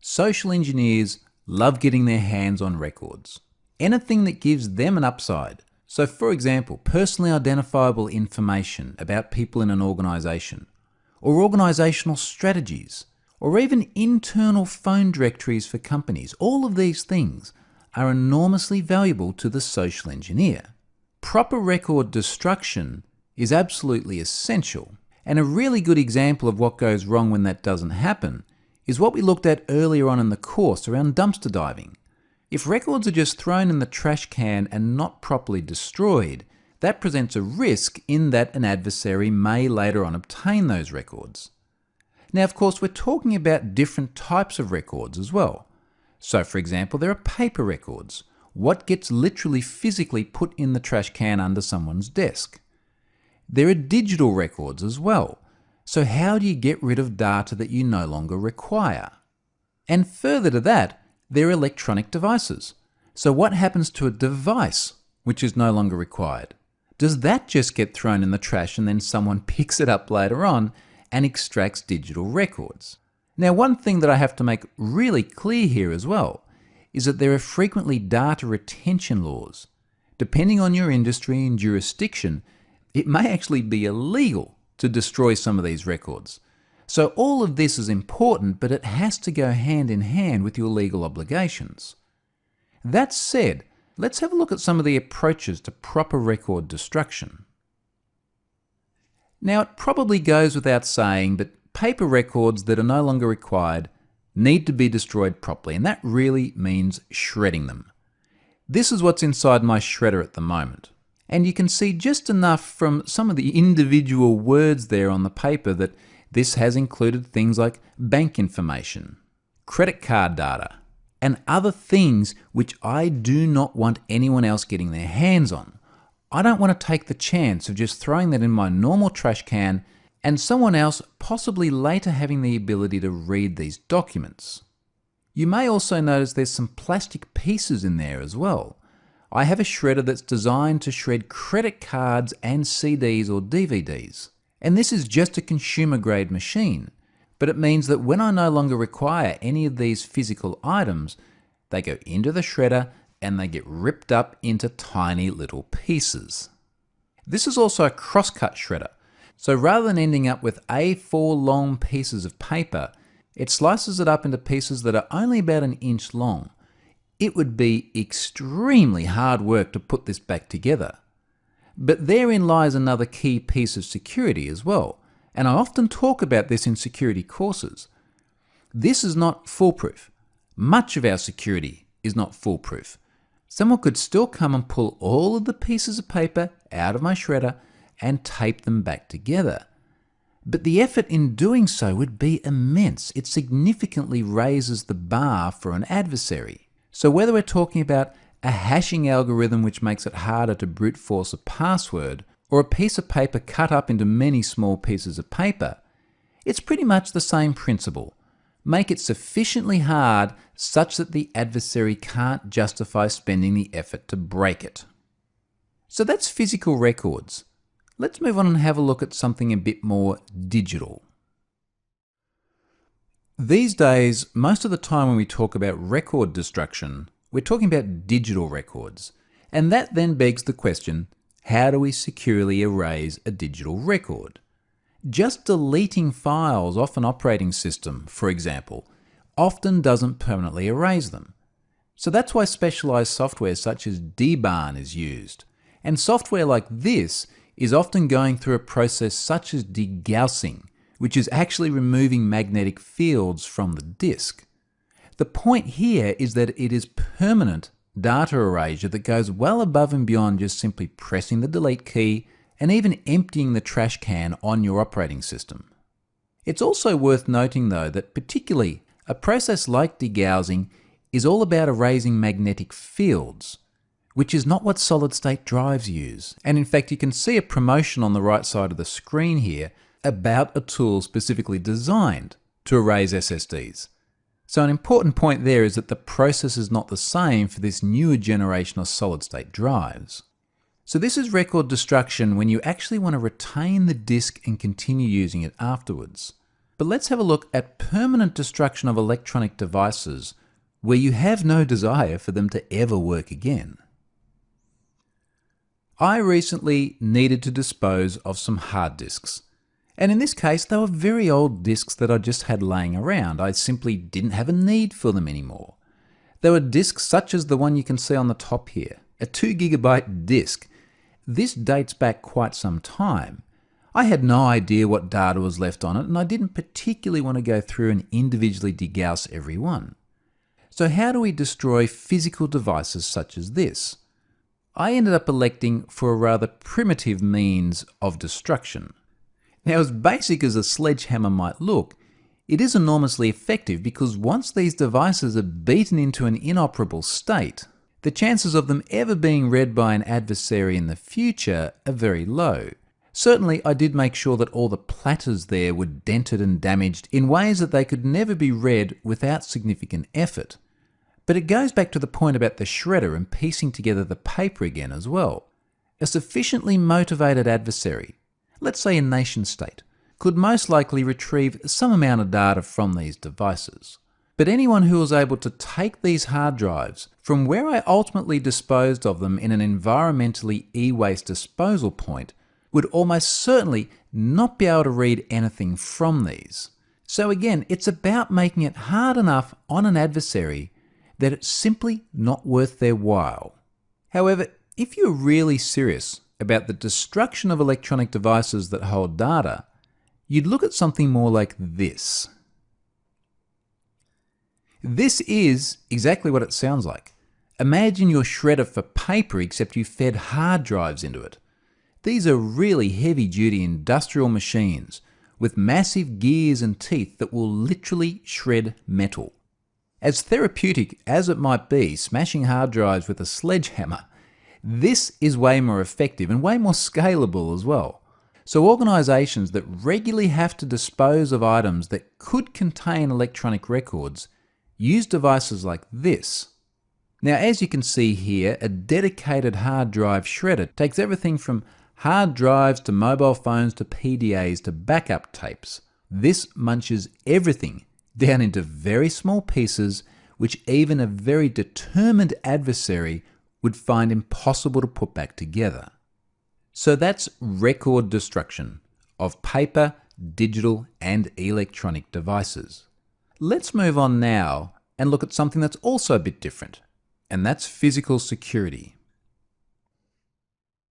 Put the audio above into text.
Social engineers love getting their hands on records. Anything that gives them an upside. So for example, personally identifiable information about people in an organisation, or organisational strategies, or even internal phone directories for companies. All of these things are enormously valuable to the social engineer. Proper record destruction is absolutely essential, and a really good example of what goes wrong when that doesn't happen is what we looked at earlier on in the course around dumpster diving. If records are just thrown in the trash can and not properly destroyed, that presents a risk in that an adversary may later on obtain those records. Now, of course, we're talking about different types of records as well. So, for example, there are paper records, what gets literally physically put in the trash can under someone's desk. There are digital records as well. So how do you get rid of data that you no longer require? And further to that, there are electronic devices. So what happens to a device which is no longer required? Does that just get thrown in the trash and then someone picks it up later on and extracts digital records? Now, one thing that I have to make really clear here as well is that there are frequently data retention laws. Depending on your industry and jurisdiction, it may actually be illegal to destroy some of these records. So all of this is important, but it has to go hand in hand with your legal obligations. That said, let's have a look at some of the approaches to proper record destruction. Now, it probably goes without saying, but paper records that are no longer required need to be destroyed properly, and that really means shredding them. This is what's inside my shredder at the moment. And you can see just enough from some of the individual words there on the paper that this has included things like bank information, credit card data, and other things which I do not want anyone else getting their hands on. I don't want to take the chance of just throwing that in my normal trash can and someone else possibly later having the ability to read these documents. You may also notice there's some plastic pieces in there as well. I have a shredder that's designed to shred credit cards and CDs or DVDs. And this is just a consumer grade machine, but it means that when I no longer require any of these physical items, they go into the shredder and they get ripped up into tiny little pieces. This is also a crosscut shredder. So rather than ending up with A4 long pieces of paper, it slices it up into pieces that are only about an inch long. It would be extremely hard work to put this back together. But therein lies another key piece of security as well, and I often talk about this in security courses. This is not foolproof. Much of our security is not foolproof. Someone could still come and pull all of the pieces of paper out of my shredder and tape them back together. But the effort in doing so would be immense. It significantly raises the bar for an adversary. So whether we're talking about a hashing algorithm which makes it harder to brute force a password, or a piece of paper cut up into many small pieces of paper, it's pretty much the same principle. Make it sufficiently hard such that the adversary can't justify spending the effort to break it. So that's physical records. Let's move on and have a look at something a bit more digital. These days, most of the time when we talk about record destruction, we're talking about digital records. And that then begs the question, how do we securely erase a digital record? Just deleting files off an operating system, for example, often doesn't permanently erase them. So that's why specialized software such as TechGayaan is used. And software like this is often going through a process such as degaussing, which is actually removing magnetic fields from the disk. The point here is that it is permanent data erasure that goes well above and beyond just simply pressing the delete key and even emptying the trash can on your operating system. It's also worth noting though that particularly a process like degaussing is all about erasing magnetic fields, which is not what solid-state drives use. And in fact, you can see a promotion on the right side of the screen here about a tool specifically designed to erase SSDs. So an important point there is that the process is not the same for this newer generation of solid-state drives. So this is record destruction when you actually want to retain the disk and continue using it afterwards. But let's have a look at permanent destruction of electronic devices where you have no desire for them to ever work again. I recently needed to dispose of some hard disks. And in this case, they were very old disks that I just had laying around. I simply didn't have a need for them anymore. They were disks such as the one you can see on the top here, a 2 gigabyte disk. This dates back quite some time. I had no idea what data was left on it, and I didn't particularly want to go through and individually degauss every one. So how do we destroy physical devices such as this? I ended up electing for a rather primitive means of destruction. Now, as basic as a sledgehammer might look, it is enormously effective because once these devices are beaten into an inoperable state, the chances of them ever being read by an adversary in the future are very low. Certainly, I did make sure that all the platters there were dented and damaged in ways that they could never be read without significant effort. But it goes back to the point about the shredder and piecing together the paper again as well. A sufficiently motivated adversary, let's say a nation state, could most likely retrieve some amount of data from these devices. But anyone who was able to take these hard drives from where I ultimately disposed of them in an environmentally e-waste disposal point would almost certainly not be able to read anything from these. So again, it's about making it hard enough on an adversary that it's simply not worth their while. However, if you're really serious about the destruction of electronic devices that hold data, you'd look at something more like this. This is exactly what it sounds like. Imagine your shredder for paper except you fed hard drives into it. These are really heavy-duty industrial machines with massive gears and teeth that will literally shred metal. As therapeutic as it might be, smashing hard drives with a sledgehammer, this is way more effective and way more scalable as well. So organisations that regularly have to dispose of items that could contain electronic records use devices like this. Now, as you can see here, a dedicated hard drive shredder takes everything from hard drives to mobile phones to PDAs to backup tapes. This munches everything down into very small pieces which even a very determined adversary would find impossible to put back together. So that's record destruction of paper, digital, and electronic devices. Let's move on now and look at something that's also a bit different, and that's physical security.